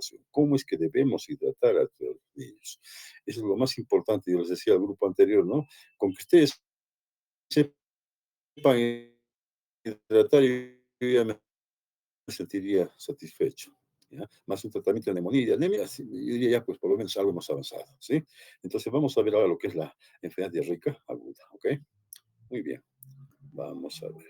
hidratación. ¿Cómo es que debemos hidratar a los niños? Eso es lo más importante. Yo les decía al grupo anterior, ¿no? Con que ustedes sepan hidratar, yo ya me sentiría satisfecho. ¿Ya? Más un tratamiento de neumonía y de anemia, sí, yo diría ya, pues por lo menos algo más avanzado, ¿sí? Entonces vamos a ver ahora lo que es la enfermedad diarreica aguda, ¿ok? Muy bien, vamos a ver.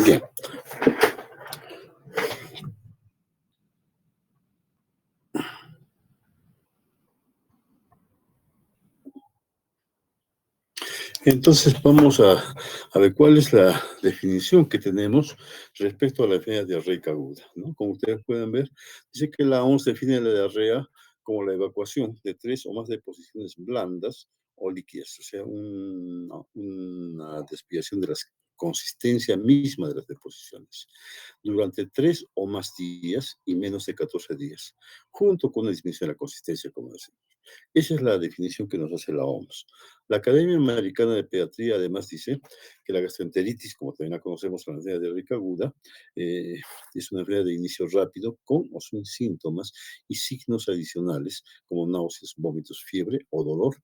Bien, entonces vamos a ver cuál es la definición que tenemos respecto a la enfermedad diarreica aguda, ¿no? Como ustedes pueden ver, dice que la OMS define la diarrea como la evacuación de 3 o más deposiciones blandas o líquidas, o sea, una desviación de la consistencia misma de las deposiciones durante 3 o más días y menos de 14 días, junto con una disminución de la consistencia, como decimos. Esa es la definición que nos hace la OMS. La Academia Americana de Pediatría además dice que la gastroenteritis, como también la conocemos, la enfermedad diarreica aguda, eh, es una enfermedad de inicio rápido con o sin síntomas y signos adicionales como náuseas, vómitos, fiebre o dolor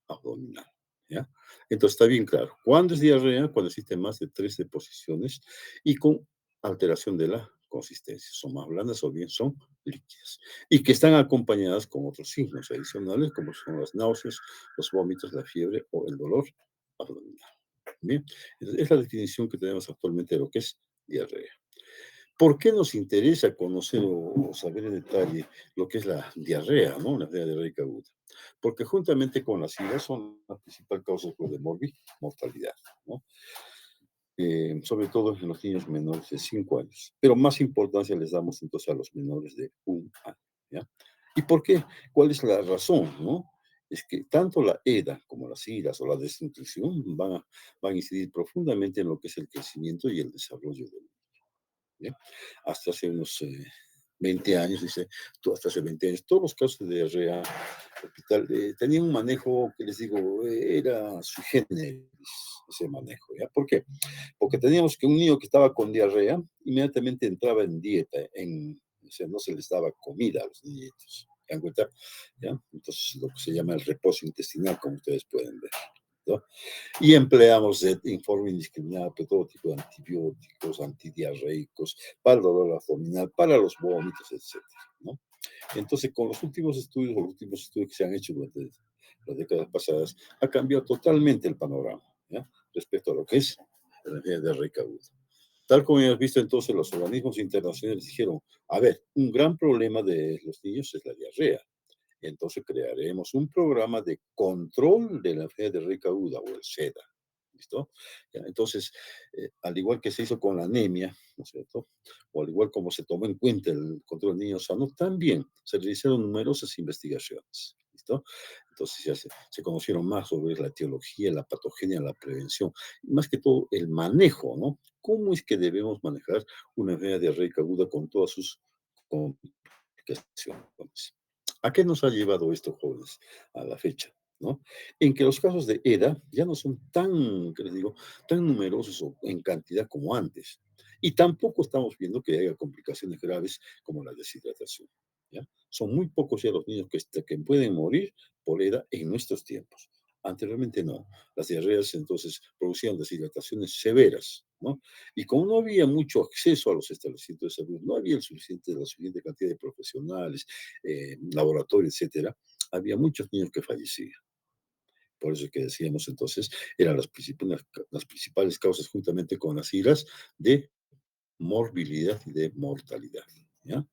abdominal. ¿Ya? Entonces está bien claro. ¿Cuándo es diarrea? Cuando existen más de 3 deposiciones y con alteración de la consistencia. Son más blandas o bien son líquidas. Y que están acompañadas con otros signos adicionales como son las náuseas, los vómitos, la fiebre o el dolor abdominal. Bien, entonces, es la definición que tenemos actualmente de lo que es diarrea. ¿Por qué nos interesa conocer o saber en detalle lo que es la diarrea, ¿no? La enfermedad diarreica aguda? Porque juntamente con las iras son la principal causa de mortalidad, ¿no? Sobre todo en los niños menores de 5 años. Pero más importancia les damos entonces a los menores de 1 año, ¿ya? ¿Y por qué? ¿Cuál es la razón, no? Es que tanto la EDA como las iras o la desnutrición van a incidir profundamente en lo que es el crecimiento y el desarrollo del niño. ¿Ya? Hasta hace unos 20 años, dice, tú hasta hace 20 años, todos los casos de diarrea hospital tenían un manejo que les digo, era sui generis, ese manejo, ¿ya? ¿Por qué? Porque teníamos que un niño que estaba con diarrea inmediatamente entraba en dieta, o sea, no se les daba comida a los niñitos. ¿Se dan cuenta? ¿Ya? Entonces, lo que se llama el reposo intestinal, como ustedes pueden ver, ¿no? Y empleamos de forma indiscriminada pues, todo tipo de antibióticos, antidiarreicos, para el dolor abdominal, para los vómitos, etcétera, ¿no? Entonces, con los últimos estudios, los últimos estudios que se han hecho durante las décadas pasadas, ha cambiado totalmente el panorama, ¿ya? Respecto a lo que es la energía de recaudo. Tal como hemos visto entonces, los organismos internacionales dijeron, a ver, un gran problema de los niños es la diarrea. Entonces crearemos un programa de control de la enfermedad de diarreica aguda o el SEDA. ¿Listo? Ya, entonces, al igual que se hizo con la anemia, ¿no es cierto? O al igual como se tomó en cuenta el control de niños sanos, también se realizaron numerosas investigaciones. ¿Listo? Entonces ya se conocieron más sobre la etiología, la patogenia, la prevención, y más que todo el manejo, ¿no? ¿Cómo es que debemos manejar una enfermedad diarreica aguda con todas sus complicaciones? ¿A qué nos ha llevado esto, jóvenes, a la fecha? ¿No? En que los casos de EDA ya no son tan, que les digo, tan numerosos o en cantidad como antes. Y tampoco estamos viendo que haya complicaciones graves como la deshidratación. ¿Ya? Son muy pocos ya los niños que pueden morir por EDA en nuestros tiempos. Anteriormente no. Las diarreas entonces producían deshidrataciones severas, ¿no? Y como no había mucho acceso a los establecimientos de salud, no había la suficiente cantidad de profesionales, laboratorio, etcétera, había muchos niños que fallecían. Por eso es que decíamos entonces, eran las principales causas juntamente con las iras de morbilidad y de mortalidad. ¿Ya?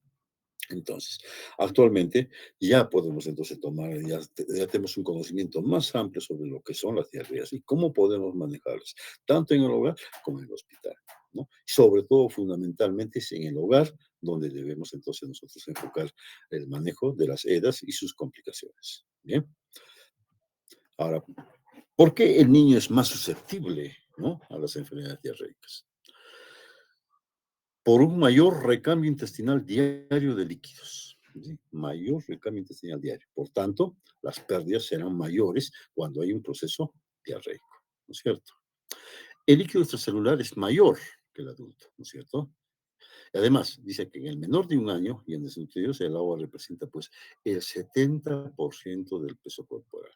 Entonces, actualmente ya podemos entonces tomar, ya tenemos un conocimiento más amplio sobre lo que son las diarreas y cómo podemos manejarlas, tanto en el hogar como en el hospital, ¿no? Sobre todo, fundamentalmente, es en el hogar donde debemos entonces nosotros enfocar el manejo de las EDAs y sus complicaciones. Bien, ahora, ¿por qué el niño es más susceptible, ¿no?, a las enfermedades diarreicas? Por un mayor recambio intestinal diario de líquidos. ¿Sí? Mayor recambio intestinal diario. Por tanto, las pérdidas serán mayores cuando hay un proceso diarreico, ¿no es cierto? El líquido extracelular es mayor que el adulto, ¿no es cierto? Y además, dice que en el menor de un año y en desnutridos el agua representa pues el 70% del peso corporal.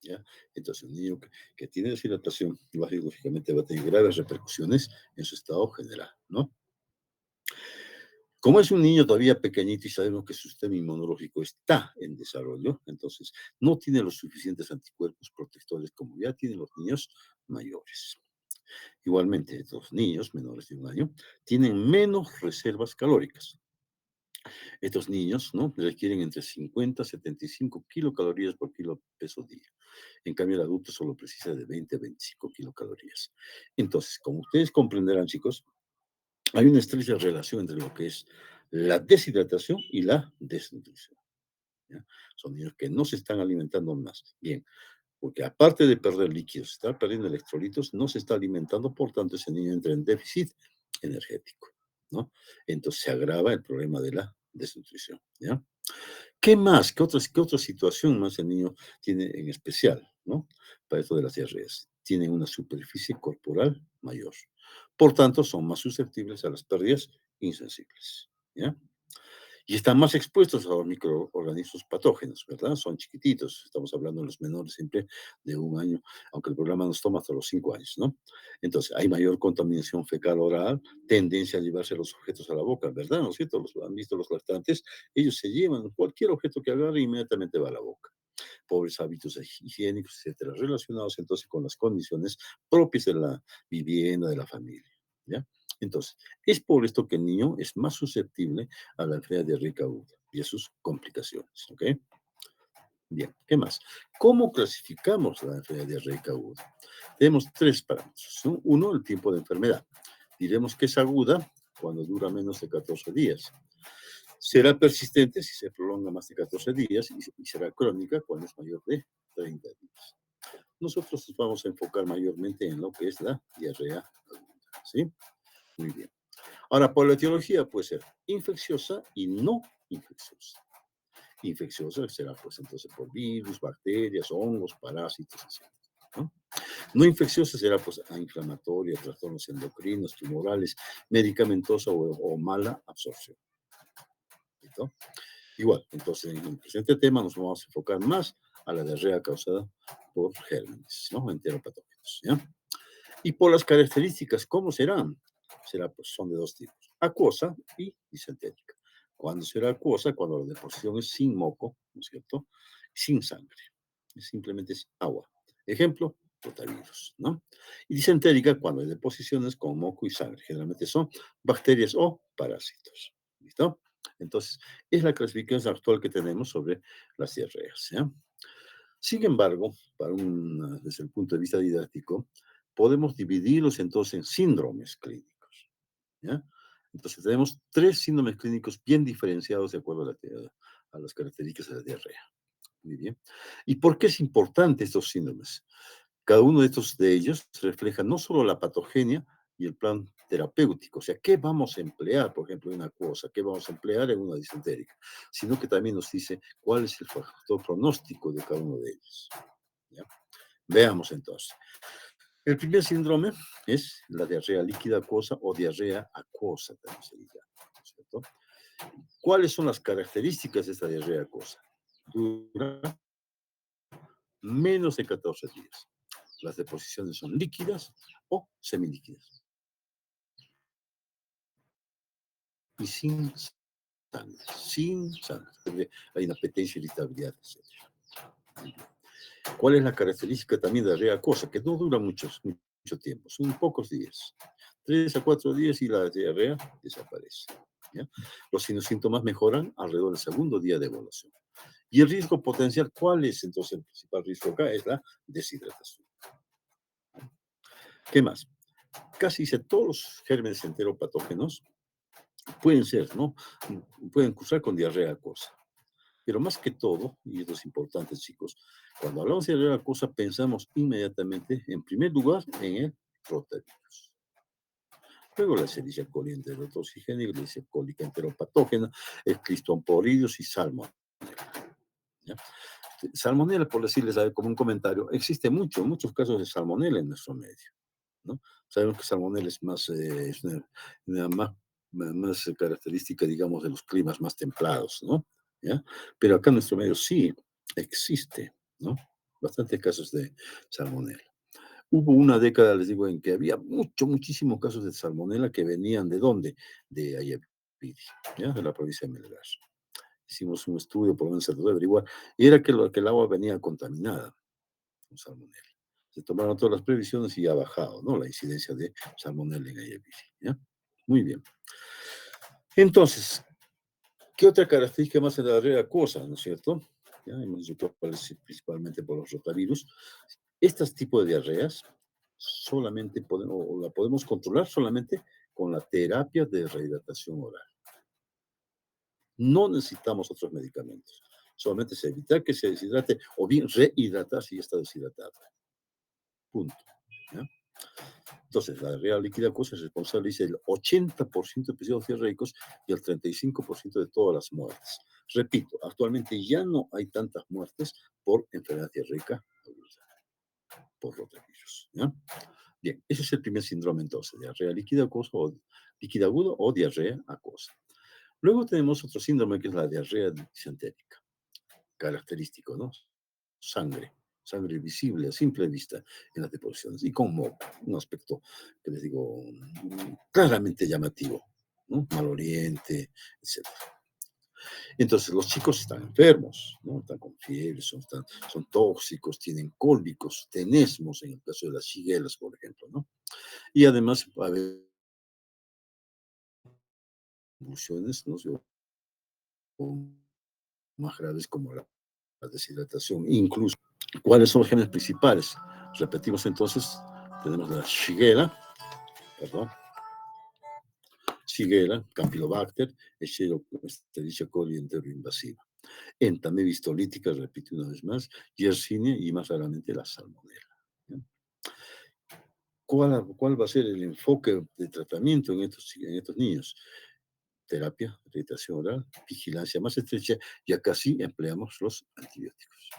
¿Ya? Entonces, un niño que tiene deshidratación, lógicamente va a tener graves repercusiones en su estado general, ¿no? Como es un niño todavía pequeñito y sabemos que su sistema inmunológico está en desarrollo, entonces no tiene los suficientes anticuerpos protectores como ya tienen los niños mayores. Igualmente, los niños menores de un año tienen menos reservas calóricas. Estos niños, ¿no?, requieren entre 50 y 75 kilocalorías por kilo peso día. En cambio, el adulto solo precisa de 20 a 25 kilocalorías. Entonces, como ustedes comprenderán, chicos, hay una estrecha relación entre lo que es la deshidratación y la desnutrición. ¿Ya? Son niños que no se están alimentando más. Bien, porque aparte de perder líquidos, estar perdiendo electrolitos, no se está alimentando, por tanto, ese niño entra en déficit energético, ¿no? Entonces se agrava el problema de la desnutrición, ¿ya? ¿Qué más? ¿Qué otra situación más el niño tiene en especial, ¿no?, para esto de las diarreas? Tienen una superficie corporal mayor. Por tanto, son más susceptibles a las pérdidas insensibles, ¿ya? Y están más expuestos a los microorganismos patógenos, ¿verdad? Son chiquititos, estamos hablando de los menores siempre de un año, aunque el programa nos toma hasta los 5 años, ¿no? Entonces, hay mayor contaminación fecal oral, tendencia a llevarse los objetos a la boca, ¿verdad? ¿No es cierto? Los, han visto los lactantes, ellos se llevan cualquier objeto que agarre e inmediatamente va a la boca. Pobres hábitos higiénicos, etcétera, relacionados entonces con las condiciones propias de la vivienda, de la familia, ¿ya? Entonces, es por esto que el niño es más susceptible a la enfermedad diarreica aguda y a sus complicaciones, ¿ok? Bien, ¿qué más? ¿Cómo clasificamos la enfermedad diarreica aguda? Tenemos tres parámetros, ¿no? Uno, el tiempo de enfermedad. Diremos que es aguda cuando dura menos de 14 días. Será persistente si se prolonga más de 14 días y será crónica cuando es mayor de 30 días. Nosotros nos vamos a enfocar mayormente en lo que es la diarrea aguda, ¿sí? Muy bien. Ahora, por la etiología puede ser infecciosa y no infecciosa. Infecciosa será, pues, entonces por virus, bacterias, hongos, parásitos, etc. ¿No? No infecciosa será, pues, inflamatoria, trastornos endocrinos, tumorales, medicamentosa o mala absorción. ¿Listo? Igual, entonces, en el presente tema nos vamos a enfocar más a la diarrea causada por gérmenes, ¿no?, enteropatógenos, ¿ya? Y por las características, ¿cómo serán? Será, pues, son de dos tipos, acuosa y disentérica. ¿Cuándo será acuosa? Cuando la deposición es sin moco, ¿no es cierto? Sin sangre. Simplemente es agua. Ejemplo, rotavirus, ¿no? Y disentérica cuando hay deposiciones con moco y sangre. Generalmente son bacterias o parásitos. ¿Listo? Entonces, es la clasificación actual que tenemos sobre las diarreas, ¿ya? Sin embargo, desde el punto de vista didáctico, podemos dividirlos entonces en síndromes clínicos, ¿ya? Entonces, tenemos tres síndromes clínicos bien diferenciados de acuerdo a las características de la diarrea. Muy bien. ¿Y por qué es importante estos síndromes? Cada uno de ellos refleja no solo la patogenia y el plan terapéutico, o sea, qué vamos a emplear, por ejemplo, en una cosa, qué vamos a emplear en una disentérica, sino que también nos dice cuál es el factor pronóstico de cada uno de ellos, ¿ya? Veamos entonces. El primer síndrome es la diarrea líquida acuosa o diarrea acuosa, también se le llama, ¿cierto? ¿Cuáles son las características de esta diarrea acuosa? Dura menos de 14 días. Las deposiciones son líquidas o semilíquidas y sin sangre, sin sangre. Hay inapetencia, irritabilidad, etc. ¿Cuál es la característica también de la diarrea acuosa? Que no dura mucho tiempo, son pocos días. 3 a 4 días y la diarrea desaparece. ¿ya? Los síntomas mejoran alrededor del segundo día de evaluación. Y el riesgo potencial, ¿cuál es entonces el principal riesgo acá? Es la deshidratación. ¿Qué más? Casi todos los gérmenes enteropatógenos pueden ser, ¿no? Pueden cursar con diarrea acuosa. Pero más que todo, y esto es importante, chicos, cuando hablamos de diarrea acuosa pensamos inmediatamente, en primer lugar, en el rotavirus. Luego la Escherichia coli enterotoxigénica, la Escherichia coli enteropatógena, el Cristomoridius y Salmonella. ¿Ya? Salmonella, por decirles como un comentario, existe muchos casos de salmonella en nuestro medio, ¿no? Sabemos que salmonella es más, es una más característica, digamos, de los climas más templados, ¿no? ¿Ya? Pero acá en nuestro medio sí existe, ¿no? Bastantes casos de salmonella. Hubo una década, les digo, en que había muchísimos casos de salmonella que venían ¿de dónde? De Ayapiri, ¿ya? De la provincia de Melgar. Hicimos un estudio, por lo menos se trató de averiguar, y era que el agua venía contaminada con salmonella. Se tomaron todas las previsiones y ha bajado, ¿no? La incidencia de salmonella en Ayapiri, ¿ya? Muy bien. Entonces, ¿qué otra característica más en la diarrea acuosa, no es cierto? Ya hemos dicho cuál es principalmente por los rotavirus. Estos tipos de diarreas solamente podemos, o la podemos controlar solamente con la terapia de rehidratación oral. No necesitamos otros medicamentos. Solamente es evitar que se deshidrate o bien rehidratar si ya está deshidratado. Punto. ¿Ya? Entonces, la diarrea líquida acuosa es responsable, dice, del 80% de episodios diarreicos y el 35% de todas las muertes. Repito, actualmente ya no hay tantas muertes por enfermedad diarreica aguda, por rotavirus. ¿Ya? Bien, ese es el primer síndrome entonces, diarrea líquida acuosa o líquida aguda o diarrea acuosa. Luego tenemos otro síndrome que es la diarrea disentérica, característico, ¿no? Sangre visible a simple vista en las deposiciones y con moco, un aspecto que les digo claramente llamativo, ¿no? Maloliente, etc. Entonces los chicos están enfermos, ¿no? Están con fiebre, son tóxicos, tienen cólicos, tenesmos en el caso de las shiguelas, por ejemplo, ¿no? Y además a ver convulsiones, ¿no? Más graves como la deshidratación, incluso. ¿Cuáles son los genes principales? Repetimos entonces, tenemos la Shigella, perdón, Shigella, Campylobacter, Escherichia coli enteroinvasiva. Entamebi histolítica, repito una vez más, Yersinia y más raramente la Salmonella. ¿Cuál va a ser el enfoque de tratamiento en estos niños? Terapia, rehabilitación oral, vigilancia más estrecha, y acá sí empleamos los antibióticos.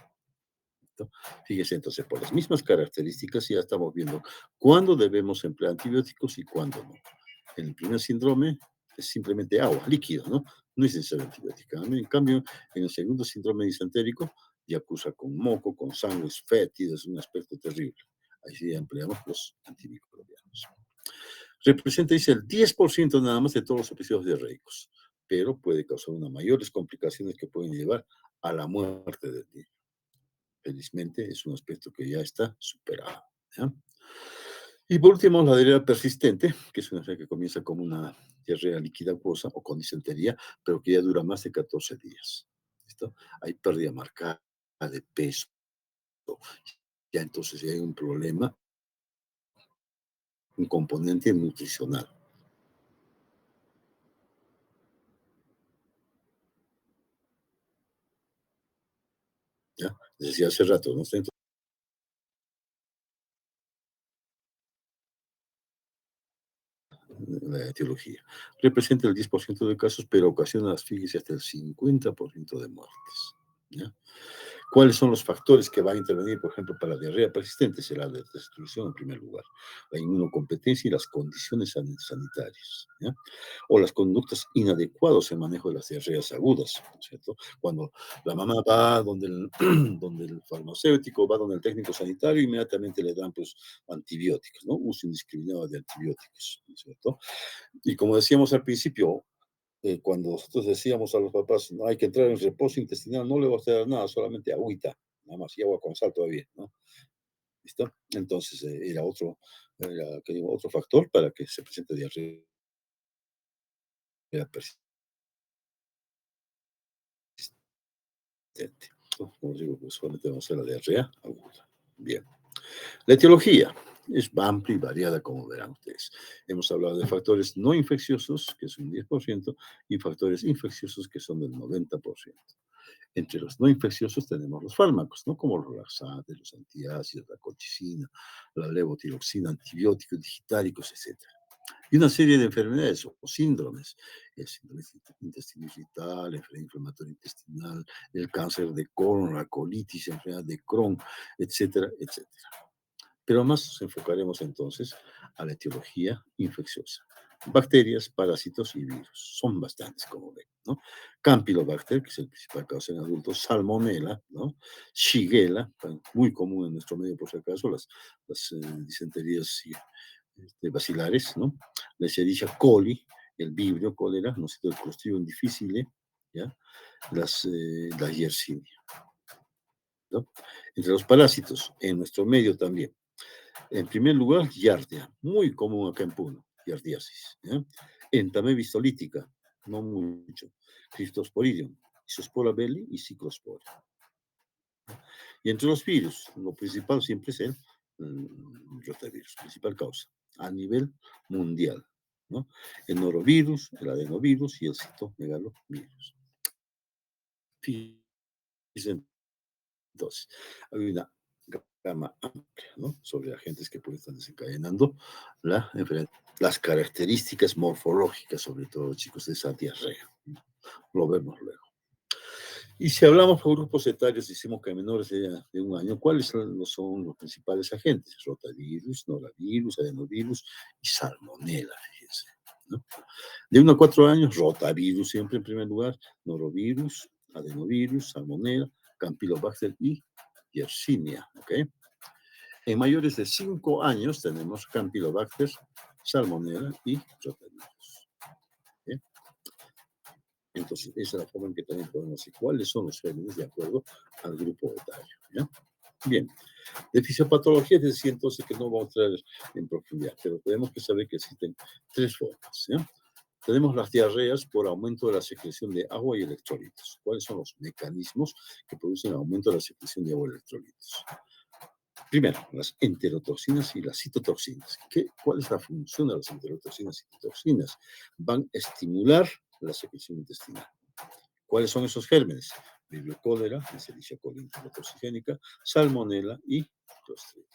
Fíjese entonces, por las mismas características ya estamos viendo cuándo debemos emplear antibióticos y cuándo no. En el primer síndrome es simplemente agua, líquido, ¿no? No es necesario antibiótica. En cambio, en el segundo síndrome disentérico ya acusa con moco, con sangre fétida, es un aspecto terrible. Ahí sí empleamos los antimicrobianos. Representa, dice, el 10% nada más de todos los episodios diarreicos, pero puede causar unas mayores complicaciones que pueden llevar a la muerte del niño. Felizmente es un aspecto que ya está superado. ¿Ya? Y por último, la diarrea persistente, que es una diarrea que comienza como una diarrea líquida acuosa o con disentería, pero que ya dura más de 14 días. ¿Listo? Hay pérdida marcada de peso. Ya entonces ya hay un problema, un componente nutricional. ¿Ya? Decía hace rato, ¿no? La etiología. Representa el 10% de casos, pero ocasiona, fíjese, hasta el 50% de muertes. ¿Ya? ¿Cuáles son los factores que van a intervenir, por ejemplo, para la diarrea persistente? Será la destrucción en primer lugar, la inmunocompetencia y las condiciones sanitarias, ¿ya? O las conductas inadecuadas en manejo de las diarreas agudas, ¿no es cierto? Cuando la mamá va donde donde el farmacéutico, va donde el técnico sanitario, inmediatamente le dan pues antibióticos, ¿no? Uso indiscriminado de antibióticos, ¿no es cierto? Y como decíamos al principio, cuando nosotros decíamos a los papás, no hay que entrar en reposo intestinal, no le va a dar nada, solamente agüita, nada más, y agua con sal todavía, ¿no? ¿Listo? Entonces era, que digo, otro factor para que se presente diarrea persistente. Como digo, pues solamente vamos a hacer la diarrea aguda. Bien. La etiología es amplia y variada, como verán ustedes. Hemos hablado de factores no infecciosos, que es un 10%, y factores infecciosos, que son del 90%. Entre los no infecciosos tenemos los fármacos, ¿no? Como los laxantes, los antiácidos, la colchicina, la levotiroxina, antibióticos digitáricos, etc. Y una serie de enfermedades o síndromes, el síndrome intestino irritable, la enfermedad inflamatoria intestinal, el cáncer de colon, la colitis, la enfermedad de Crohn, etcétera, etcétera. Pero más nos enfocaremos entonces a la etiología infecciosa. Bacterias, parásitos y virus. Son bastantes, como ven, ¿no? Campylobacter, que es el principal causa en adultos, Salmonella, ¿no? Shigella, muy común en nuestro medio por si acaso, las disenterías bacilares, ¿no? La Escherichia coli, el Vibrio, cólera, ¿no es cierto? El Clostridium difficile, ¿ya? La Yersinia, ¿no? Entre los parásitos, en nuestro medio también. En primer lugar, Giardia, muy común acá en Puno, Giardiasis. ¿Ya? Entamé-vistolítica, no mucho. Cryptosporidium, Isospora belli y Cyclospora. Y entre los virus, lo principal siempre es el rotavirus, principal causa, a nivel mundial, ¿no? El norovirus, el adenovirus y el citomegalovirus. Fíjense, entonces, hay una gama amplia, ¿no? Sobre agentes que pueden estar desencadenando la enfermedad. Las características morfológicas, sobre todo, chicos, de esa diarrea. Lo vemos luego. Y si hablamos por grupos etarios, decimos que menores de 1 año, ¿cuáles son los principales agentes? Rotavirus, norovirus, adenovirus y salmonela, fíjense, ¿no? De 1 a 4 años, rotavirus siempre en primer lugar, norovirus, adenovirus, salmonela, campylobacter y Yersinia, ¿ok? En mayores de 5 años tenemos campylobacter, salmonela y rotavirus. ¿Okay? Entonces, esa es la forma en que también podemos decir cuáles son los gérmenes de acuerdo al grupo etario. ¿Ya? Bien, de fisiopatología decía entonces que no vamos a entrar en profundidad, pero tenemos que saber que existen 3 formas. ¿Ya? Tenemos las diarreas por aumento de la secreción de agua y electrolitos. ¿Cuáles son los mecanismos que producen el aumento de la secreción de agua y electrolitos? Primero, las enterotoxinas y las citotoxinas. ¿Cuál es la función de las enterotoxinas y citotoxinas? Van a estimular la secreción intestinal. ¿Cuáles son esos gérmenes? Vibrio cólera, Escherichia coli enterotoxigénica, Salmonella y Clostridium.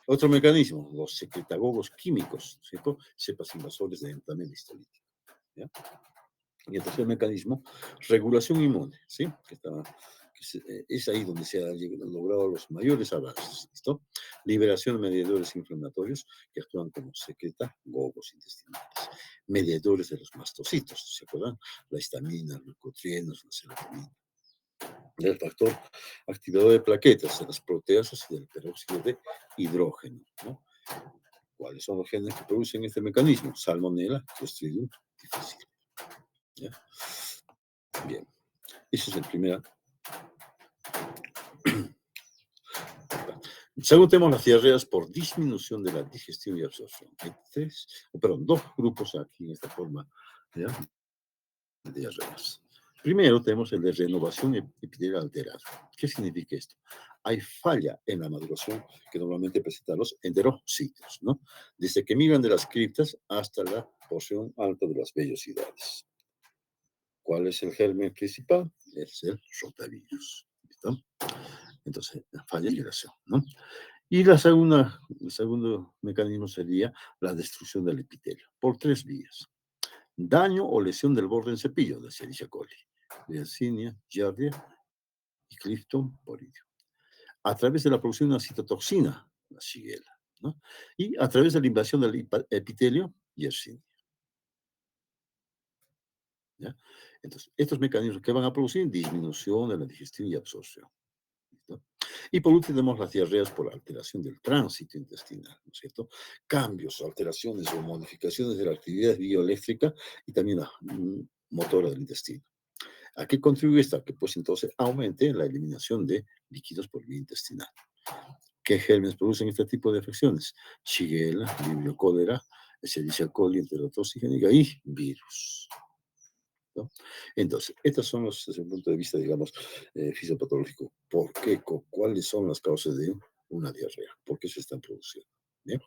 Otro mecanismo, los secretagogos químicos, ¿cierto? Cepas invasores de entamé histolítico. ¿Ya? Y el tercer mecanismo, regulación inmune, ¿sí? Es ahí donde se han logrado los mayores avances, ¿listo? Liberación de mediadores inflamatorios que actúan como secretagogos intestinales, mediadores de los mastocitos, ¿se acuerdan? La histamina, los leucotrienos, la serotonina. El factor activador de plaquetas, de las proteasas y del peróxido de hidrógeno, ¿no? ¿Cuáles son los genes que producen este mecanismo? Salmonella, Clostridium difficile. ¿Ya? Bien, eso es el primer. Segundo tenemos las diarreas por disminución de la digestión y absorción. Hay dos grupos aquí en esta forma, ¿ya? De diarreas. Primero tenemos el de renovación epitelial alterada. ¿Qué significa esto? Hay falla en la maduración que normalmente presentan los enterocitos, ¿no? Desde que migran de las criptas hasta la porción alta de las vellosidades. ¿Cuál es el germen principal? Es el rotavirus. ¿Listo? Entonces, falla en migración, ¿no? Y el segundo mecanismo sería la destrucción del epitelio, por 3 vías. Daño o lesión del borde en cepillo de Escherichia coli, Yersinia, Giardia y Cryptosporidium. A través de la producción de una citotoxina, la Shigella, ¿no? Y a través de la invasión del epitelio, Yersinia. ¿Ya? Entonces, estos mecanismos que van a producir disminución de la digestión y absorción. ¿No? Y por último tenemos las diarreas por alteración del tránsito intestinal, ¿no es cierto? Cambios, alteraciones o modificaciones de la actividad bioeléctrica y también la motora del intestino. ¿A qué contribuye esta? Que pues entonces aumente la eliminación de líquidos por vía intestinal. ¿Qué gérmenes producen este tipo de afecciones? Shigella, Vibrio cólera, Escherichia coli enterotoxigénica y virus. ¿no? Entonces, estos son los, desde el punto de vista, digamos, fisiopatológico. ¿Por qué? ¿Cuáles son las causas de una diarrea? ¿Por qué se están produciendo? ¿Bien?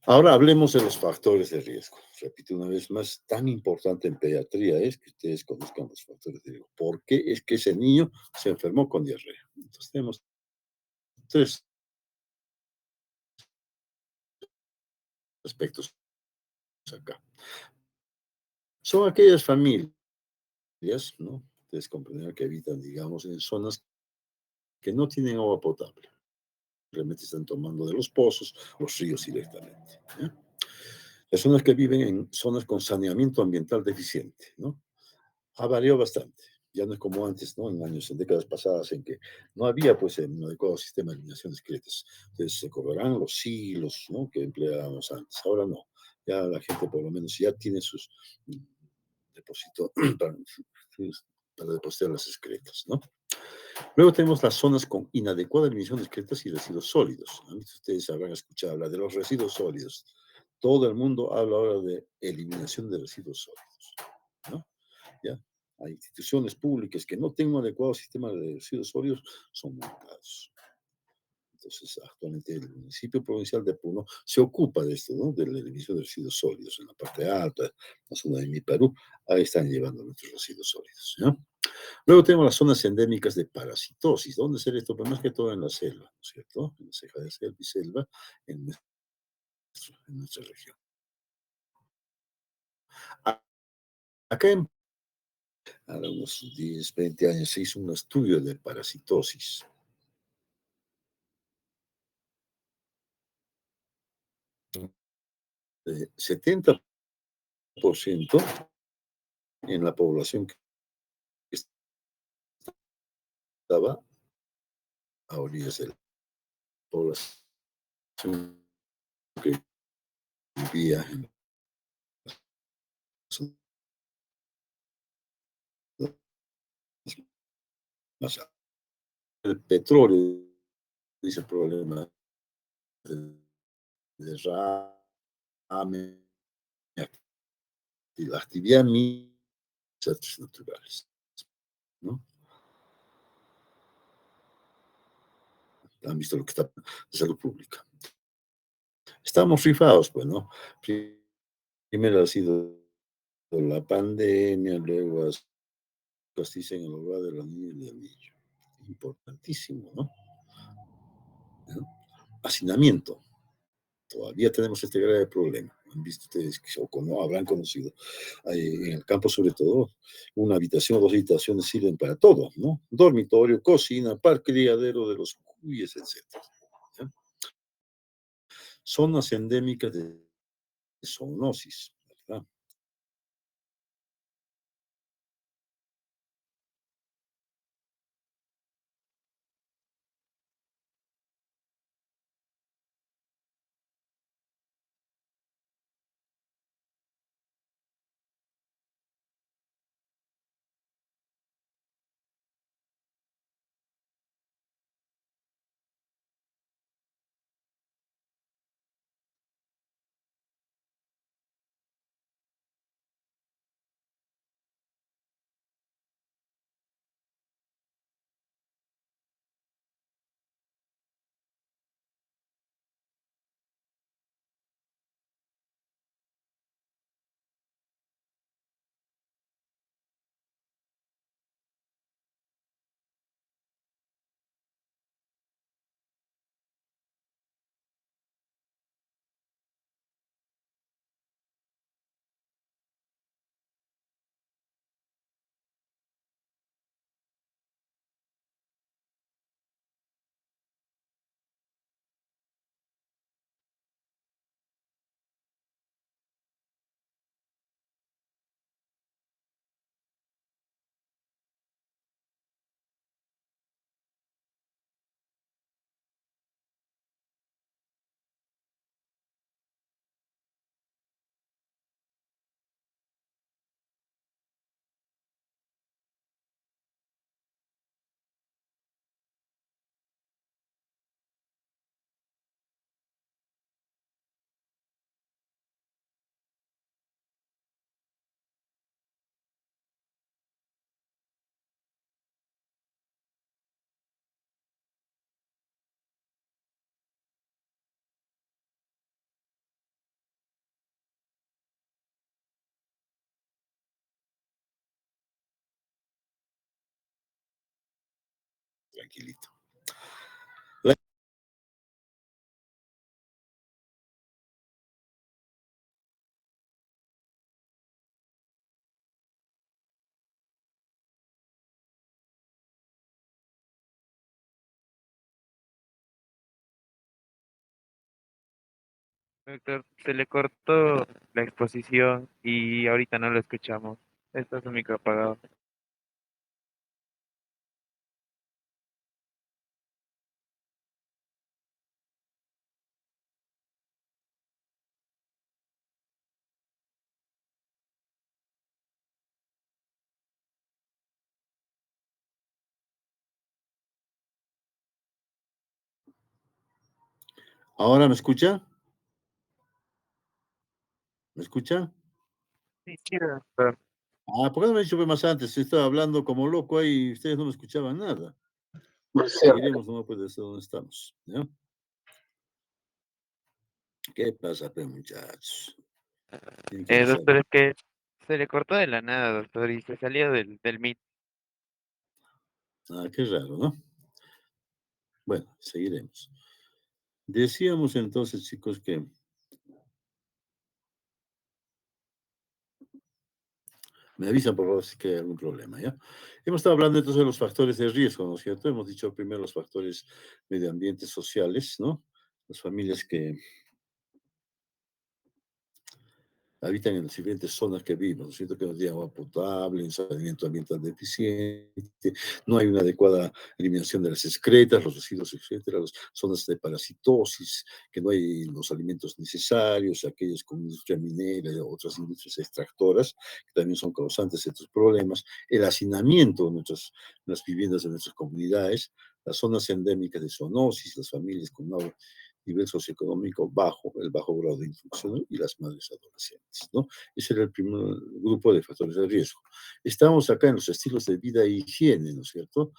Ahora hablemos de los factores de riesgo. Repito una vez más, tan importante en pediatría es que ustedes conozcan los factores de riesgo. ¿Por qué es que ese niño se enfermó con diarrea? Entonces tenemos tres aspectos acá. Son aquellas familias, ¿no? Ustedes comprenderán que habitan, digamos, en zonas que no tienen agua potable. Realmente están tomando de los pozos, los ríos directamente. ¿Ya? Personas que viven en zonas con saneamiento ambiental deficiente, ¿no? Ha variado bastante. Ya no es como antes, ¿no? En años, en décadas pasadas, en que no había, pues, un adecuado sistema de eliminación de excretas. Entonces, se cobrarán los siglos, ¿no? Que empleábamos antes. Ahora no. Ya la gente, por lo menos, ya tiene sus depósitos para, para depositar las excretas, ¿no? Luego tenemos las zonas con inadecuada eliminación de excretas y residuos sólidos. Ustedes habrán escuchado hablar de los residuos sólidos. Todo el mundo habla ahora de eliminación de residuos sólidos, ¿no? ¿Ya? Hay instituciones públicas que no tengan un adecuado sistema de residuos sólidos, son multados. Entonces, actualmente el municipio provincial de Puno se ocupa de esto, ¿no? De la eliminación de residuos sólidos en la parte alta, la zona de Mi Perú, ahí están llevando nuestros residuos sólidos, ¿ya? Luego tenemos las zonas endémicas de parasitosis. ¿Dónde se esto? Pues más que todo en la selva, ¿no es cierto? En la ceja de selva y selva en nuestra región. Acá en ahora unos 10, 20 años se hizo un estudio de parasitosis. 70% en la población que estaba a orillas de la población que vivía en más el petróleo, dice el problema de derrame, y la actividad minera, desastres naturales, ¿no? Han visto lo que está de salud pública. Estamos rifados, pues, ¿no? Primero ha sido la pandemia, luego dicen el hogar de la niña y el niño. Importantísimo, ¿no? ¿No? Hacinamiento. Todavía tenemos este grave problema. Han visto ustedes, o no habrán conocido, en el campo sobre todo, una habitación o dos habitaciones sirven para todo, ¿no? Dormitorio, cocina, parque criadero de los cuyes, etc. ¿Ya? Zonas endémicas de zoonosis, ¿verdad? tranquilito. La- Doctor, se le cortó la exposición y ahorita no lo escuchamos. Está su micro apagado. ¿Ahora me escucha? ¿Me escucha? Sí, sí, doctor. ¿Por qué no me ha dicho más antes? Estaba hablando como loco ahí y ustedes no me escuchaban nada. Pues sí. Seguiremos, no puede ser donde estamos. ¿Ya? ¿Qué pasa, pues, muchachos? Tienen que dejar. Doctor, es que se le cortó de la nada, doctor, y se salió del Meet. Qué raro, ¿no? Bueno, seguiremos. Decíamos entonces, chicos, que me avisan por favor si que hay algún problema, ¿ya? Hemos estado hablando entonces de los factores de riesgo, ¿no es cierto? Hemos dicho primero los factores medioambientes sociales, ¿no? Las familias que habitan en las diferentes zonas que vivimos, ¿no es cierto? Que no tienen agua potable, un saneamiento ambiental deficiente, no hay una adecuada eliminación de las excretas, los residuos, etcétera, las zonas de parasitosis, que no hay los alimentos necesarios, aquellos con industria minera y otras industrias extractoras, que también son causantes de estos problemas, el hacinamiento de las viviendas de nuestras comunidades, las zonas endémicas de zoonosis, las familias con un nivel socioeconómico bajo, el bajo grado de instrucción y las madres adolescentes, ¿no? Ese era el primer grupo de factores de riesgo. Estamos acá en los estilos de vida e higiene, ¿no es cierto?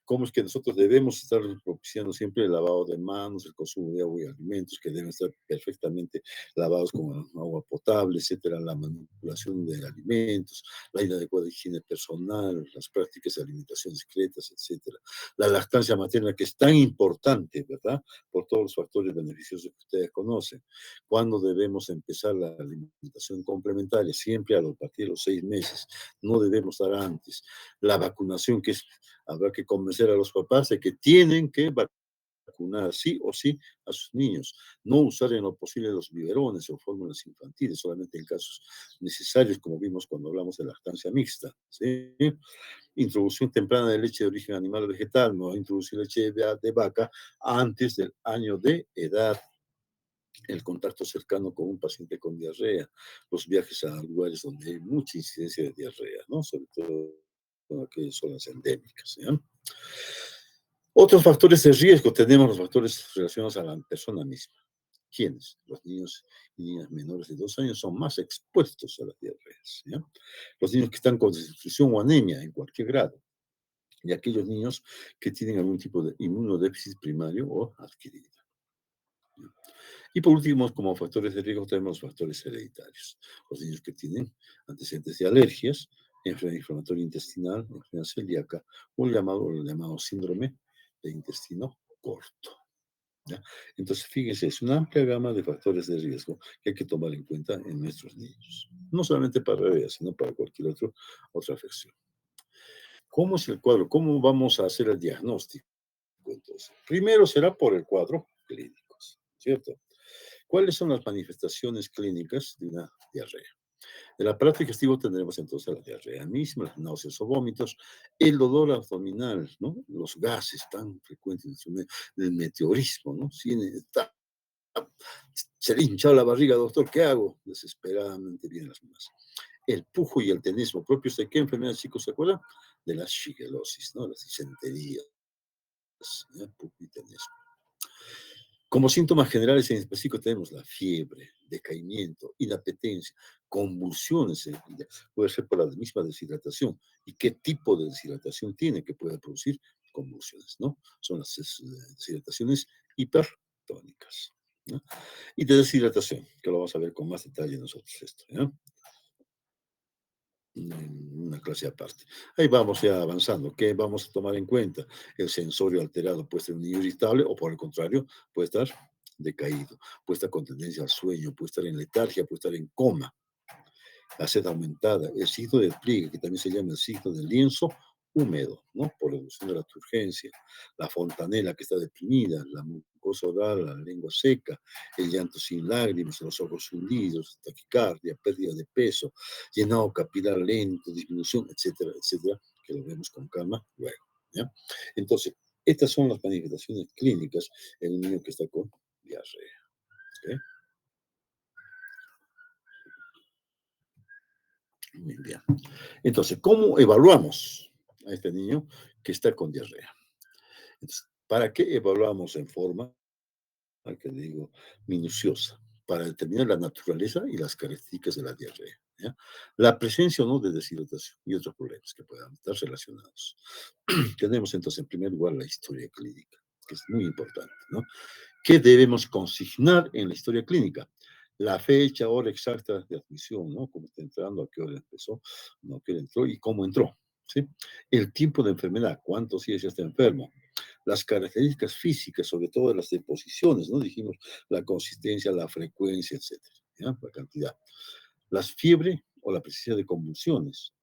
Cómo es que nosotros debemos estar propiciando siempre el lavado de manos, el consumo de agua y alimentos que deben estar perfectamente lavados con agua potable, etcétera, la manipulación de alimentos, la inadecuada higiene personal, las prácticas de alimentación discretas, etcétera. La lactancia materna que es tan importante, ¿verdad? Por todos los factores beneficiosos que ustedes conocen. ¿Cuándo debemos empezar la alimentación complementaria? Siempre a partir de los 6 meses. No debemos dar antes. La vacunación, que es habrá que convencer a los papás de que tienen que vacunar sí o sí a sus niños, no usar en lo posible los biberones o fórmulas infantiles, solamente en casos necesarios, como vimos cuando hablamos de lactancia mixta. ¿Sí? Introducción temprana de leche de origen animal o vegetal, no introducir leche de vaca antes del año de edad, el contacto cercano con un paciente con diarrea, los viajes a lugares donde hay mucha incidencia de diarrea, ¿no? Sobre todo en aquellas zonas endémicas. ¿Sí? Otros factores de riesgo tenemos los factores relacionados a la persona misma. ¿Quiénes? Los niños y niñas menores de 2 años son más expuestos a las diarreas. ¿Ya? Los niños que están con desnutrición o anemia en cualquier grado. Y aquellos niños que tienen algún tipo de inmunodéficit primario o adquirido. Y por último, como factores de riesgo, tenemos los factores hereditarios. Los niños que tienen antecedentes de alergias, enfermedad inflamatoria intestinal, enfermedad celíaca o el llamado síndrome de intestino corto. ¿Ya? Entonces, fíjense, es una amplia gama de factores de riesgo que hay que tomar en cuenta en nuestros niños. No solamente para bebés, sino para cualquier otra afección. ¿Cómo es el cuadro? ¿Cómo vamos a hacer el diagnóstico? Entonces, primero será por el cuadro clínico, ¿cierto? ¿Cuáles son las manifestaciones clínicas de una diarrea? En el aparato digestivo tendremos entonces la diarrea misma, las náuseas o vómitos, el dolor abdominal, ¿no? Los gases tan frecuentes en el meteorismo, ¿no? Si se le hinchado la barriga, doctor, ¿qué hago? Desesperadamente vienen las mamás. El pujo y el tenesmo, ¿propios de qué enfermedad, chicos, se acuerdan? De la shigelosis, ¿no? Las disenterías, ¿ya? Pujo y tenesmo. Como síntomas generales en específico tenemos la fiebre, decaimiento, inapetencia, convulsiones, puede ser por la misma deshidratación. ¿Y qué tipo de deshidratación tiene que puede producir convulsiones? ¿No? Son las deshidrataciones hipertónicas. ¿No? Y de deshidratación, que lo vamos a ver con más detalle nosotros esto. ¿Ya? una clase aparte. Ahí vamos ya avanzando. ¿Qué vamos a tomar en cuenta? El sensorio alterado puede ser un niño irritable o por el contrario puede estar decaído, puede estar con tendencia al sueño, puede estar en letargia, puede estar en coma, la sed aumentada, el signo del pliegue, que también se llama el signo del lienzo húmedo, ¿no? Por reducción de la turgencia, la fontanela que está deprimida, la mucosa oral, la lengua seca, el llanto sin lágrimas, los ojos hundidos, taquicardia, pérdida de peso, llenado capilar lento, disminución, etcétera, etcétera, que lo vemos con calma luego, ¿ya? Entonces, estas son las manifestaciones clínicas en un niño que está con diarrea, ¿ok? Muy bien. Entonces, ¿cómo evaluamos a este niño que está con diarrea? Entonces, ¿para qué evaluamos en forma, que le digo, minuciosa? Para determinar la naturaleza y las características de la diarrea, ¿ya? La presencia o no de deshidratación y otros problemas que puedan estar relacionados. Tenemos entonces, en primer lugar, la historia clínica, que es muy importante, ¿no? ¿Qué debemos consignar en la historia clínica? La fecha, hora exacta de admisión, ¿no? Cómo está entrando, a qué hora empezó, no, a qué hora entró y cómo entró, ¿sí? El tipo de enfermedad, cuántos días ya está enfermo. Las características físicas, sobre todo de las deposiciones, ¿no? Dijimos la consistencia, la frecuencia, etcétera, ¿ya? La cantidad. Las fiebre o la presencia de convulsiones.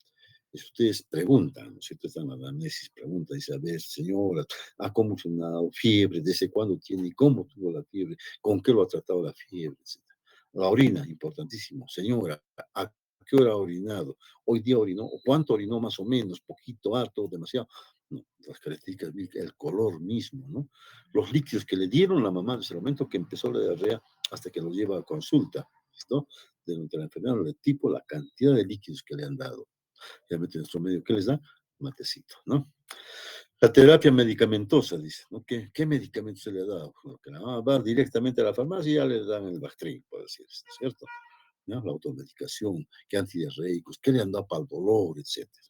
Y si ustedes preguntan, ¿no es cierto? Están en la anamnesis, pregunta, dice, a ver, señora, ¿ha convulsionado fiebre? ¿Desde cuándo tiene y cómo tuvo la fiebre? ¿Con qué lo ha tratado la fiebre? Etcétera. La orina, importantísimo. Señora, ¿a qué hora ha orinado? ¿Hoy día orinó? ¿O cuánto orinó más o menos? ¿Poquito, harto, demasiado? No, las características, el color mismo, ¿no? Los líquidos que le dieron la mamá desde el momento que empezó la diarrea hasta que lo lleva a consulta, ¿listo? De la enfermedad, el tipo, la cantidad de líquidos que le han dado realmente nuestro medio, ¿qué les da? Matecito, ¿no? La terapia medicamentosa, dice, ¿no? ¿Qué medicamento se le ha dado? Bueno, que la mamá va directamente a la farmacia y ya le dan el Bactrim, por decir, ¿cierto? ¿No? La automedicación, qué antidiarreicos, qué le han dado para el dolor, etcétera.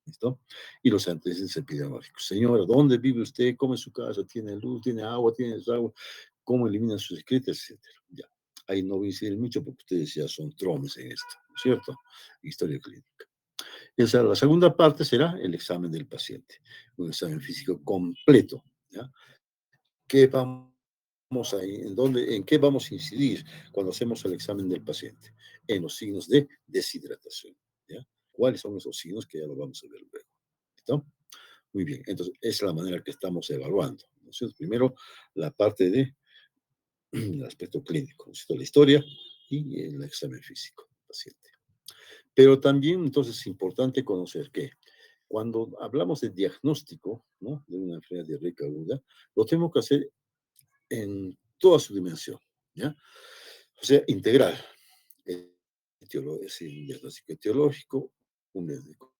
¿Listo? Y los antecedentes epidemiológicos. Señora, ¿dónde vive usted? ¿Cómo es su casa? ¿Tiene luz? ¿Tiene agua? ¿Tiene agua? ¿Cómo elimina sus excretas? Etcétera. Ya. Ahí no voy a incidir mucho porque ustedes ya son tromes en esto, ¿no es cierto? Historia clínica. La segunda parte será el examen del paciente, un examen físico completo, ¿ya? ¿Qué vamos en qué vamos a incidir cuando hacemos el examen del paciente? En los signos de deshidratación, ¿ya? ¿Cuáles son esos signos que ya lo vamos a ver luego? ¿Listo? Muy bien, entonces esa es la manera que estamos evaluando. Entonces, primero, la parte de el aspecto clínico, ¿no es cierto? La historia y el examen físico del paciente. Pero también, entonces, es importante conocer que cuando hablamos de diagnóstico, ¿no? De una enfermedad diarreica aguda, lo tenemos que hacer en toda su dimensión, ¿ya? O sea, integral. Es decir, un diagnóstico etiológico, un diagnóstico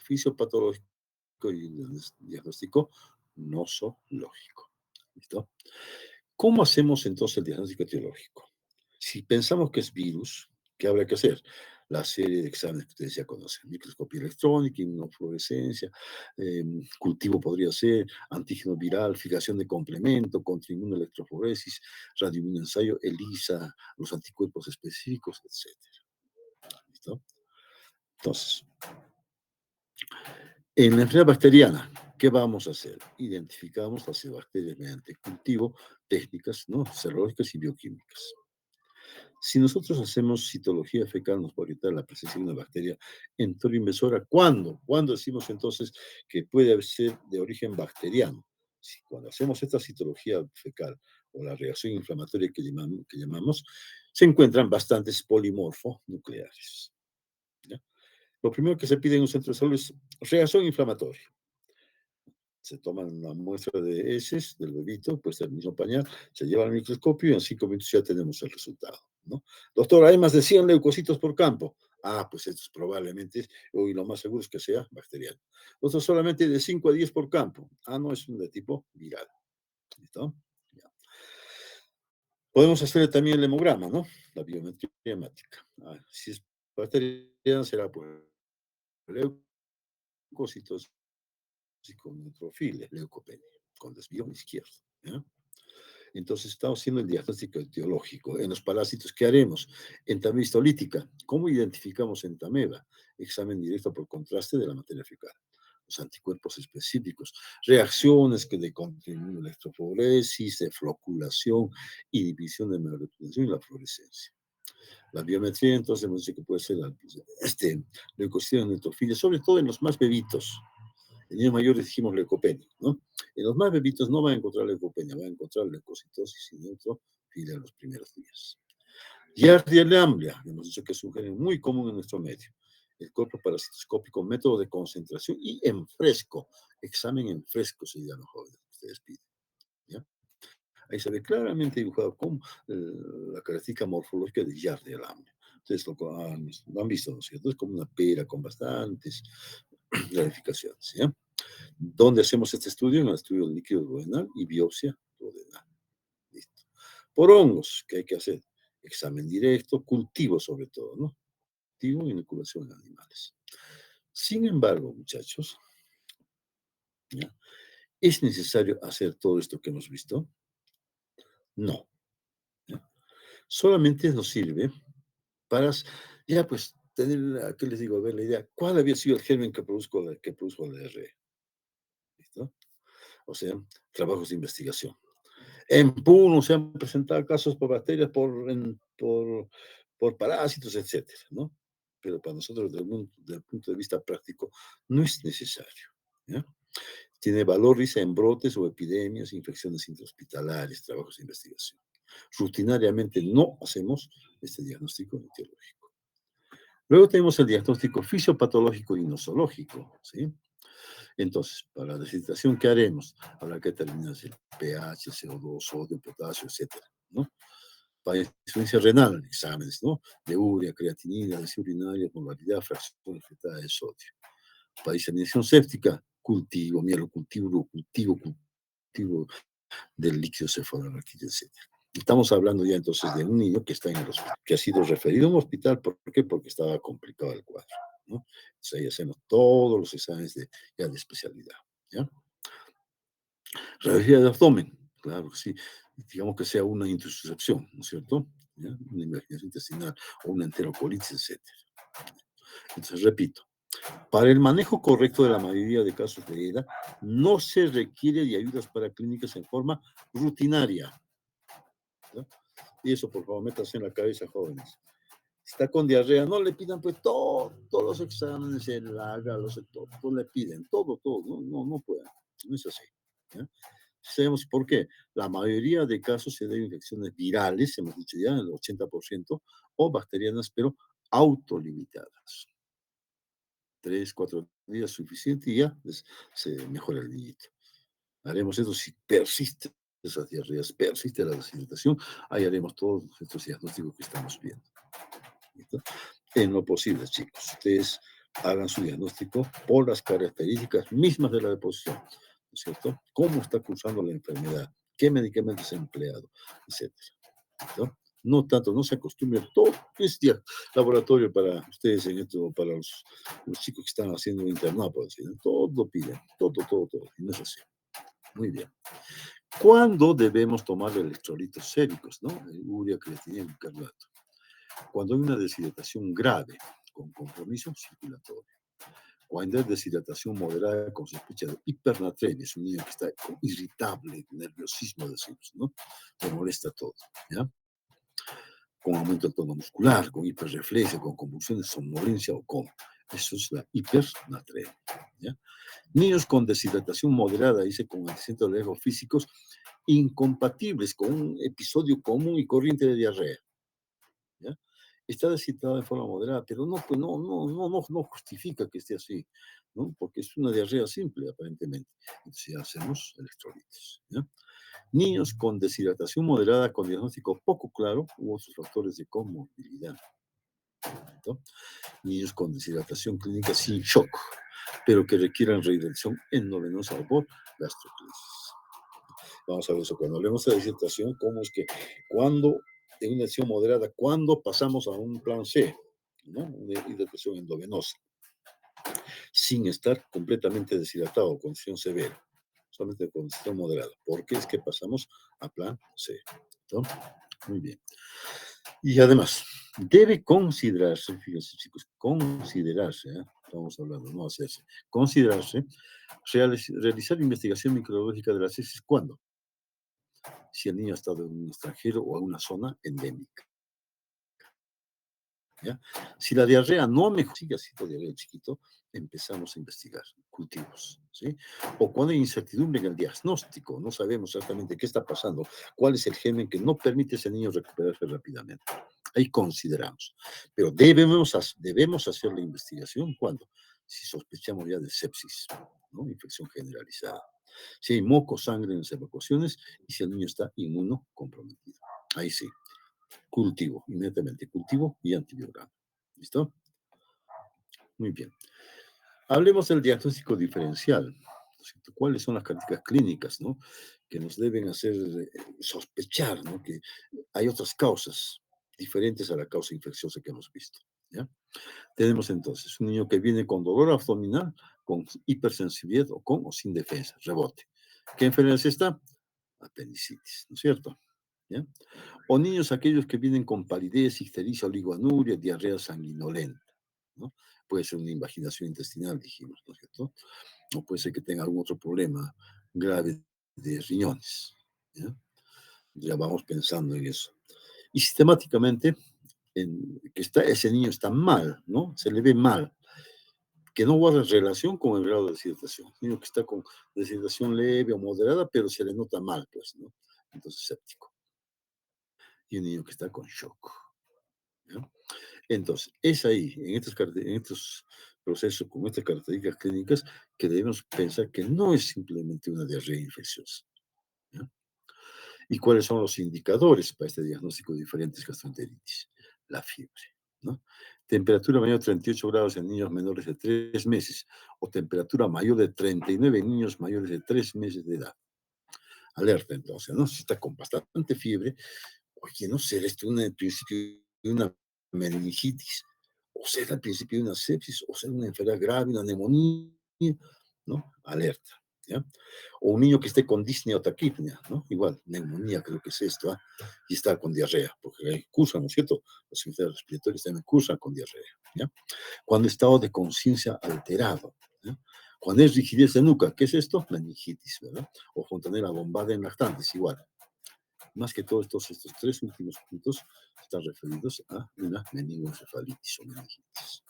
fisiopatológico y un diagnóstico nosológico. ¿Listo? ¿Cómo hacemos entonces el diagnóstico etiológico? Si pensamos que es virus, ¿qué habrá que hacer? La serie de exámenes que ustedes ya conocen, microscopía electrónica, inmunofluorescencia, cultivo podría ser, antígeno viral, fijación de complemento, contrainmunoelectroforesis, radioinmunoensayo, ELISA, los anticuerpos específicos, etc. ¿Listo? Entonces, en la enfermedad bacteriana, ¿qué vamos a hacer? Identificamos las bacterias mediante cultivo, técnicas, ¿no? Serológicas y bioquímicas. Si nosotros hacemos citología fecal, nos puede orientar la presencia de una bacteria enteroinvasora. ¿Cuándo? ¿Cuándo decimos entonces que puede ser de origen bacteriano? Si cuando hacemos esta citología fecal o la reacción inflamatoria que llamamos, se encuentran bastantes polimorfonucleares. ¿Ya? Lo primero que se pide en un centro de salud es reacción inflamatoria. Se toman una muestra de heces del bebito, pues el mismo pañal, se lleva al microscopio y en 5 minutos ya tenemos el resultado, ¿no? Doctor, hay más de 100 leucocitos por campo. Ah, pues esto es probablemente, y lo más seguro es que sea bacteriano. Doctor, solamente de 5 a 10 por campo. Ah, no, es un de tipo viral. ¿Listo? Ya. Podemos hacer también el hemograma, ¿no? La biometría hemática. Ah, si es bacteriana, será por leucocitos y con neutrofilia, leucopenia, con desvío izquierdo. ¿Ya? Entonces estamos haciendo el diagnóstico etiológico. En los parásitos, ¿qué haremos? Entameba histolítica. ¿Cómo identificamos entameba? examen directo por contraste de la materia fecal, los anticuerpos específicos, reacciones que de contenido, electroforesis, de floculación, inhibición de melanocortina y la fluorescencia. La biometría, entonces, hemos dicho que puede ser leucocitos, neutrofilia, sobre todo en los más bebitos. En niños mayores dijimos leucopenia, ¿no? En los más bebitos no va a encontrar leucopenia, va a encontrar leucocitosis y neutrofilia en los primeros días. Giardia lamblia, hemos dicho que es un género muy común en nuestro medio. El cuerpo parasitoscópico, método de concentración y en fresco. Examen en fresco se llama, jóvenes, ustedes piden. ¿Ya? Ahí se ve claramente dibujado como la característica morfológica de Giardia lamblia. Ustedes lo han visto, ¿no es cierto? Es como una pera con bastantes ramificaciones. ¿Ya? ¿Dónde hacemos este estudio? En el estudio del líquido duodenal y biopsia duodenal. Listo. Por hongos, ¿qué hay que hacer? Examen directo, cultivo sobre todo, ¿no? Cultivo e inoculación en animales. Sin embargo, muchachos, ¿ya? ¿Es necesario hacer todo esto que hemos visto? No. ¿Ya? Solamente nos sirve para, ya pues, tener, ¿qué les digo? A ver, la idea, ¿cuál había sido el germen que produjo la diarrea? ¿Listo? O sea, trabajos de investigación. En Puno se han presentado casos por bacterias, por parásitos, etcétera, ¿no? Pero para nosotros, desde el punto de vista práctico, no es necesario. ¿Ya? Tiene valor, risa en brotes o epidemias, infecciones intrahospitalarias, trabajos de investigación. Rutinariamente no hacemos este diagnóstico etiológico. Luego tenemos el diagnóstico fisiopatológico y nosológico, ¿sí? Entonces, para la deshidratación, ¿qué haremos? Habrá que determinar el pH, CO2, sodio, potasio, etcétera, ¿no? Para insuficiencia renal, exámenes, ¿no? De urea, creatinina, densidad urinaria, molalidad, fracción afectada de sodio. Para diseminación séptica, cultivo, mielocultivo, cultivo del líquido cefalorraquídeo, etcétera. Estamos hablando ya entonces de un niño que está en el hospital, que ha sido referido a un hospital. ¿Por qué? Porque estaba complicado el cuadro, ¿no? Entonces ahí hacemos todos los exámenes ya de especialidad, ¿ya? Radiología de abdomen, claro que sí. Digamos que sea una intussuscepción, ¿no es cierto? ¿Ya? Una investigación intestinal o una enterocolitis, etcétera. Entonces, repito, para el manejo correcto de la mayoría de casos de EDA, no se requiere de ayudas paraclínicas en forma rutinaria. ¿Ya? Y eso, por favor, métanse en la cabeza, jóvenes. Está con diarrea, no le pidan pues todos los exámenes, el haga, todo le piden, todo, no pueden, no es así. ¿Ya? Sabemos por qué. La mayoría de casos se debe a infecciones virales, hemos dicho ya, el 80%, o bacterianas, pero autolimitadas. 3, 4 días suficiente y ya se mejora el niñito. Haremos eso si persiste esas diarreas, persiste la deshidratación, ahí haremos todos estos diagnósticos que estamos viendo. ¿Listo? En lo posible, chicos, ustedes hagan su diagnóstico por las características mismas de la deposición, ¿no es cierto? ¿Cómo está cursando la enfermedad? ¿Qué medicamentos ha empleado? Etcétera. ¿No? No tanto, no se acostumbren, todo es laboratorio para ustedes en esto, para los chicos que están haciendo internado, por decir, ¿no? Todo piden, todo, y no es así. Muy bien. ¿Cuándo debemos tomar electrolitos séricos, no? Urea, creatinina y bicarbonato. Cuando hay una deshidratación grave, con compromiso circulatorio. Cuando hay deshidratación moderada con sospecha de hipernatremia, es un niño que está irritable, nerviosismo, decimos, ¿no? Le molesta todo, ¿ya? Con aumento del tono muscular, con hiperreflexia, con convulsiones, somnolencia o coma. Eso es la hipernatremia, ¿ya? Niños con deshidratación moderada, dice, con antecedentes de físicos incompatibles con un episodio común y corriente de diarrea, ¿ya? Está deshidratado de forma moderada, pero no, pues no justifica que esté así, ¿no? Porque es una diarrea simple, aparentemente. Entonces ya hacemos electrolitos, ¿ya? Niños con deshidratación moderada con diagnóstico poco claro u otros factores de comorbilidad, ¿no? Niños con deshidratación clínica sin shock, pero que requieran rehidratación endovenosa o por gastroclisis. Vamos a ver eso. Cuando hablemos de deshidratación, ¿cómo es que cuando en una acción moderada, cuando pasamos a un plan C, ¿no? Una hidratación endovenosa, sin estar completamente deshidratado, condición severa, solamente condición moderada? ¿Por qué es que pasamos a plan C? ¿No? Muy bien. Y además, Debe considerarse, fíjense chicos, considerarse, ¿eh? Estamos hablando, no hacerse, considerarse, realizar investigación microbiológica de las heces, ¿cuándo? Si el niño ha estado en un extranjero o en una zona endémica. ¿Ya? Si la diarrea no mejora, sigue así la diarrea chiquito, empezamos a investigar cultivos, ¿sí? O cuando hay incertidumbre en el diagnóstico, no sabemos exactamente qué está pasando, cuál es el germen que no permite a ese niño recuperarse rápidamente. Ahí consideramos. Pero debemos hacer la investigación cuando, si sospechamos ya de sepsis, ¿no? Infección generalizada. Si hay moco, sangre en las evacuaciones y si el niño está inmunocomprometido. Ahí sí. Cultivo, inmediatamente, cultivo y antibiograma. ¿Listo? Muy bien. Hablemos del diagnóstico diferencial. ¿No? ¿Cuáles son las características clínicas, ¿no? Que nos deben hacer sospechar, ¿no? Que hay otras causas diferentes a la causa infecciosa que hemos visto. ¿Ya? Tenemos entonces un niño que viene con dolor abdominal, con hipersensibilidad o con o sin defensa, rebote. ¿Qué enfermedad es esta? Apendicitis, ¿no es cierto? ¿Ya? O niños aquellos que vienen con palidez, ictericia, oligoanuria, diarrea sanguinolenta, ¿no? Puede ser una invaginación intestinal, dijimos, ¿no es cierto? O puede ser que tenga algún otro problema grave de riñones, ¿ya? Ya vamos pensando en eso. Y sistemáticamente, ese niño está mal, ¿no? Se le ve mal, que no guarda relación con el grado de deshidratación. Un niño que está con deshidratación leve o moderada, pero se le nota mal, pues, ¿no? Entonces, séptico. Y un niño que está con shock, ¿ya? Entonces, es ahí, en estos procesos, con estas características clínicas, que debemos pensar que no es simplemente una diarrea infecciosa, ¿ya? ¿Y cuáles son los indicadores para este diagnóstico de diferentes gastroenteritis? La fiebre, ¿no? Temperatura mayor de 38 grados en niños menores de 3 meses o temperatura mayor de 39 en niños mayores de 3 meses de edad. Alerta entonces, ¿no? Si está con bastante fiebre, oye, no será esto el principio de una meningitis, o será el principio de una sepsis, o será una enfermedad grave, una neumonía, ¿no? Alerta, ¿ya? O un niño que esté con disnea o taquipnea, ¿no? Igual, neumonía creo que es esto, ¿ah? Y está con diarrea, porque cursan, ¿no es cierto? Las enfermedades respiratorias también cursan con diarrea, ¿ya? Cuando estado de conciencia alterado, ¿ya? Cuando es rigidez de nuca, ¿qué es esto? Meningitis, ¿verdad? O fontanela bombada en lactantes, igual. Más que todos estos tres últimos puntos están referidos a una meningoencefalitis o meningitis.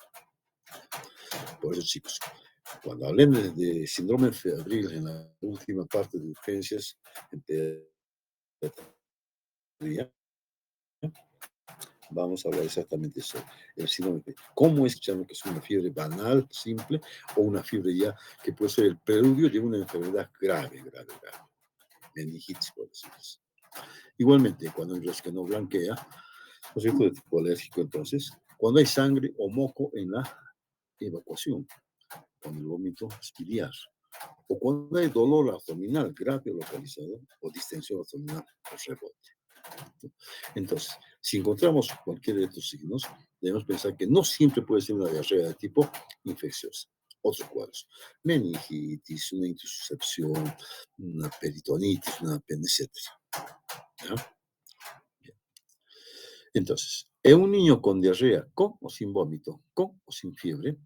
Por eso, chicos, cuando hablemos de síndrome febril en la última parte de urgencias, en pediatría, vamos a hablar exactamente de eso. El síndrome febril. ¿Cómo es que es una fiebre banal, simple, o una fiebre ya que puede ser el preludio de una enfermedad grave, grave, grave? Meningitis, por decirlo así. Igualmente, cuando el que no blanquea, ¿no es cierto?, de tipo alérgico, entonces, cuando hay sangre o moco en la evacuación, cuando el vómito es biliar, o cuando hay dolor abdominal grave o localizado, o distensión abdominal o rebote. Entonces, si encontramos cualquiera de estos signos, debemos pensar que no siempre puede ser una diarrea de tipo infecciosa. Otros cuadros, meningitis, una intussuscepción, una peritonitis, una apendicitis. ¿Ya? Entonces, en un niño con diarrea, con o sin vómito, con o sin fiebre,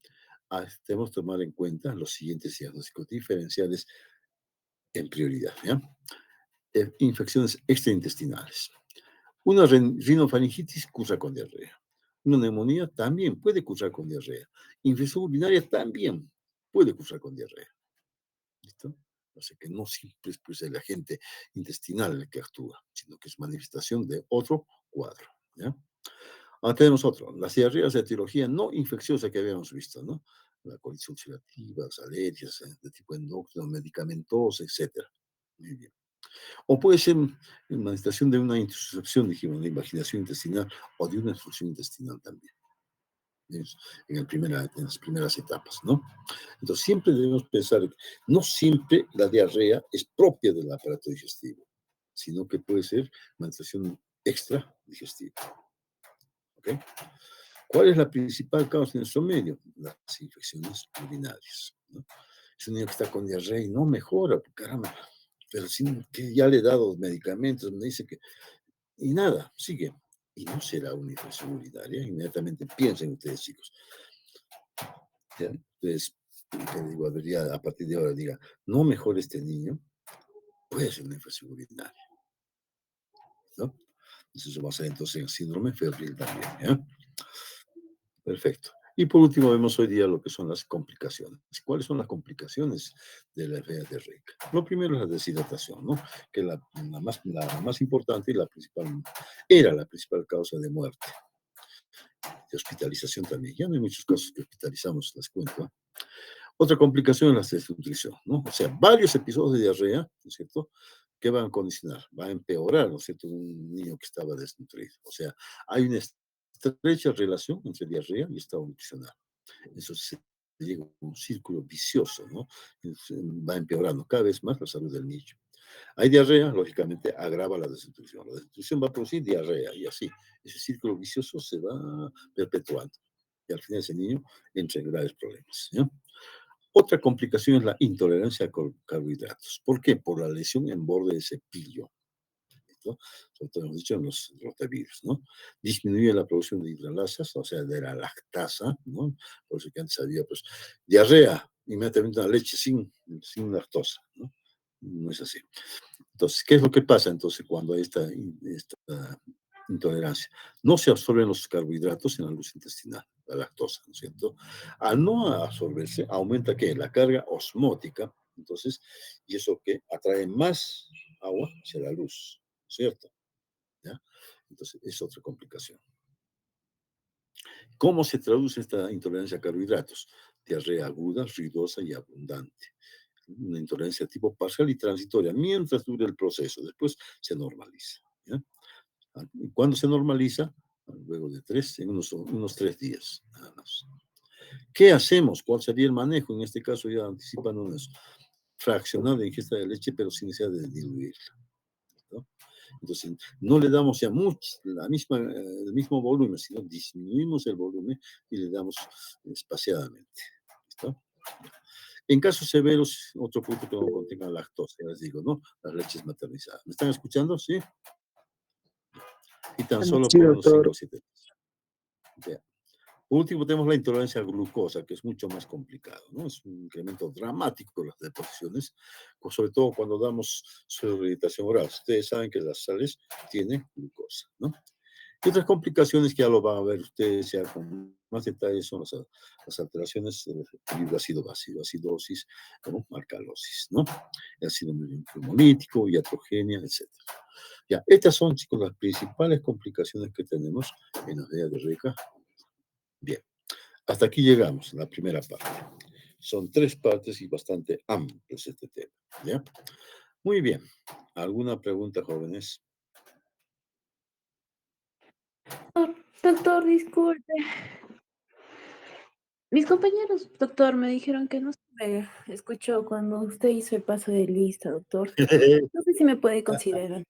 debemos tomar en cuenta los siguientes diagnósticos diferenciales en prioridad, ¿ya? Infecciones extraintestinales. Una rinofaringitis cursa con diarrea. Una neumonía también puede cursar con diarrea. Infección urinaria también puede cursar con diarrea. ¿Listo? O sea que no siempre es pues, el agente intestinal el que actúa, sino que es manifestación de otro cuadro, ¿ya? Ahora tenemos otro, las diarreas de etiología no infecciosa que habíamos visto, ¿no? La colitis ulcerativa, las alergias de tipo endócrino, medicamentosa, etcétera. Muy bien. O puede ser manifestación de una intussuscepción, dijimos, de invaginación intestinal o de una obstrucción intestinal también. En las primeras etapas, ¿no? Entonces, siempre debemos pensar que no siempre la diarrea es propia del aparato digestivo, sino que puede ser manifestación extra digestiva. ¿Ok? ¿Cuál es la principal causa en nuestro medio? Las infecciones urinarias, ¿no? Es un niño que está con diarrea y no mejora, caramba, pero sí que ya le he dado medicamentos, me dice que, y nada, sigue. y no será una infección urinaria. Inmediatamente piensen ustedes, chicos. ¿Ya? Entonces, que digo, a ver, ya a partir de ahora diga, no mejor este niño, puede ser una infección urinaria, ¿no? Entonces vamos a ser entonces en síndrome febril también, ¿ya? Perfecto. Y por último vemos hoy día lo que son las complicaciones. ¿Cuáles son las complicaciones de la enfermedad diarreica? Lo primero es la deshidratación, ¿no? Que la más importante y la principal, era la principal causa de muerte, de hospitalización también. Ya no hay muchos casos que hospitalizamos, les cuento. Otra complicación es la desnutrición, ¿no? O sea, varios episodios de diarrea, ¿no es cierto?, que van a condicionar, va a empeorar, ¿no es cierto?, un niño que estaba desnutrido. O sea, hay una estrecha relación entre diarrea y estado nutricional. Eso se llega a un círculo vicioso, ¿no? Va empeorando cada vez más la salud del niño. Hay diarrea, lógicamente agrava la desnutrición. La desnutrición va a producir diarrea y así. Ese círculo vicioso se va perpetuando. Y al final ese niño entra en graves problemas, ¿ya? Otra complicación es la intolerancia a carbohidratos. ¿Por qué? Por la lesión en borde de cepillo, ¿no? Sobre todo hemos dicho en los rotavirus, ¿no? Disminuye la producción de hidralasas, o sea, de la lactasa, ¿no? Por eso que antes había, pues, diarrea, inmediatamente una leche sin lactosa, ¿no? No es así. Entonces, ¿qué es lo que pasa entonces cuando hay esta intolerancia? No se absorben los carbohidratos en la luz intestinal, la lactosa, ¿no es cierto? Al no absorberse, aumenta ¿qué? La carga osmótica, entonces, y eso que atrae más agua hacia la luz, ¿no es cierto? ¿Ya? Entonces, es otra complicación. ¿Cómo se traduce esta intolerancia a carbohidratos? Diarrea aguda, ruidosa y abundante. Una intolerancia de tipo parcial y transitoria, mientras dure el proceso, después se normaliza, ¿ya? ¿Cuándo se normaliza? Luego de en unos 3 días, nada más. ¿Qué hacemos? ¿Cuál sería el manejo? En este caso ya anticipándonos, fraccionar la ingesta de leche, pero sin necesidad de diluirla, ¿no? Entonces, no le damos ya el mismo volumen, sino disminuimos el volumen y le damos espaciadamente, ¿listo? En casos severos, otro punto que no contenga lactosa, ya les digo, ¿no? Las leches maternizadas. ¿Me están escuchando? ¿Sí? Y tan solo Sí, por unos 5 doctor. o 7 días. Ya. Por último, tenemos la intolerancia a glucosa, que es mucho más complicado, ¿no? Es un incremento dramático de las deposiciones, sobre todo cuando damos suero oral. Ustedes saben que las sales tienen glucosa, ¿no? Y otras complicaciones que ya lo van a ver ustedes ya con más detalle son las alteraciones del ácido ácido, acidosis, ¿no? Alcalosis, ¿no? El ácido hemolítico, iatrogenia, etc. Ya, estas son, chicos, las principales complicaciones que tenemos en las vías de Reca. Bien, hasta aquí llegamos, la primera parte. Son 3 partes y bastante amplios este tema, ¿ya? Muy bien. ¿Alguna pregunta, jóvenes? Doctor, disculpe. Mis compañeros, doctor, me dijeron que no se me escuchó cuando usted hizo el paso de lista, doctor. No sé si me puede considerar.